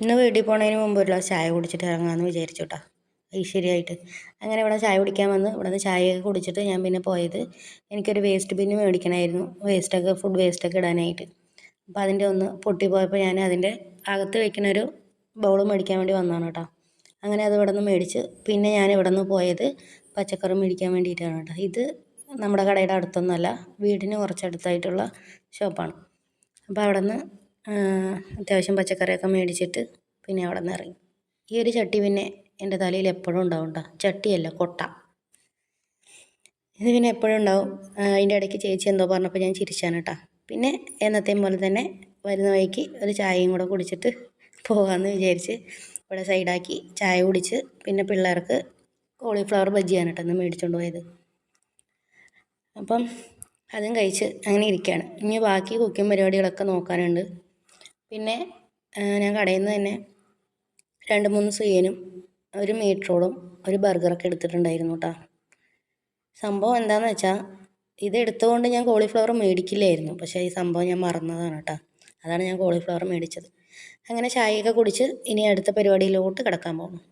ഇന്ന് വീട്ടിൽ പോണതിന് മുമ്പ് ഒരു ഗ്ലാസ് ചായ കുടിച്ചിട്ട് ഇറങ്ങാമെന്ന് വിചാരിച്ചു കേട്ടോ, ഐശ്വര്യമായിട്ട്. അങ്ങനെ ഇവിടെ ചായ കുടിക്കാൻ വന്ന് ഇവിടെ നിന്ന് ചായയൊക്കെ കുടിച്ചിട്ട് ഞാൻ പിന്നെ പോയത് എനിക്കൊരു വേസ്റ്റ് ബിന്ന് മേടിക്കണമായിരുന്നു, ഫുഡ് വേസ്റ്റൊക്കെ ഇടാനായിട്ട്. അപ്പോൾ അതിൻ്റെ ഒന്ന് പൊട്ടിപ്പോയപ്പോൾ ഞാൻ അതിൻ്റെ അകത്ത് വയ്ക്കുന്ന ഒരു ബൗൾ മേടിക്കാൻ വേണ്ടി വന്നതാണ് കേട്ടോ. അങ്ങനെ അത് ഇവിടെ നിന്ന് മേടിച്ച് പിന്നെ ഞാൻ ഇവിടെ നിന്ന് പോയത് പച്ചക്കറി മേടിക്കാൻ വേണ്ടിയിട്ടാണ് കേട്ടോ. ഇത് നമ്മുടെ കടയുടെ അടുത്തൊന്നുമല്ല, വീടിന് കുറച്ചടുത്തായിട്ടുള്ള ഷോപ്പാണ്. അപ്പോൾ അവിടെ നിന്ന് അത്യാവശ്യം പച്ചക്കറിയൊക്കെ മേടിച്ചിട്ട് പിന്നെ അവിടെ നിന്ന് ഇറങ്ങി. ഈ ഒരു ചട്ടി പിന്നെ എൻ്റെ തലയിൽ എപ്പോഴും ഉണ്ടാവും കേട്ടോ, ചട്ടിയല്ല കൊട്ട. ഇത് പിന്നെ എപ്പോഴും ഉണ്ടാവും. അതിൻ്റെ ഇടയ്ക്ക് ചേച്ചി എന്തോ പറഞ്ഞപ്പോൾ ഞാൻ ചിരിച്ചാണ് കേട്ടോ. പിന്നെ എന്നത്തെയും പോലെ തന്നെ വരുന്ന വഴിക്ക് ഒരു ചായയും കൂടെ കുടിച്ചിട്ട് പോകാമെന്ന് വിചാരിച്ച് ഇവിടെ സൈഡാക്കി ചായ കുടിച്ച് പിന്നെ പിള്ളേർക്ക് കോളിഫ്ലവർ ബജ്ജിയാണ് കേട്ടോ ഇന്ന് മേടിച്ചുകൊണ്ട് പോയത്. അപ്പം അതും കഴിച്ച് അങ്ങനെ ഇരിക്കുകയാണ്. ഇനി ബാക്കി കുക്കിംഗ് പരിപാടികളൊക്കെ നോക്കാനുണ്ട്. പിന്നെ ഞാൻ കടയിൽ നിന്ന് തന്നെ 2-3 സുയേനും ഒരു മീറ്റ് റോളും ഒരു ബർഗറൊക്കെ എടുത്തിട്ടുണ്ടായിരുന്നു കേട്ടോ. സംഭവം എന്താണെന്ന് വെച്ചാൽ ഇത് എടുത്തുകൊണ്ട് ഞാൻ കോളിഫ്ലവർ മേടിക്കില്ലായിരുന്നു, പക്ഷേ ഈ സംഭവം ഞാൻ മറന്നതാണ് കേട്ടോ. അതാണ് ഞാൻ കോളിഫ്ലവർ മേടിച്ചത്. അങ്ങനെ ചായയൊക്കെ കുടിച്ച് ഇനി അടുത്ത പരിപാടിയിലോട്ട് കിടക്കാൻ പോകുന്നു.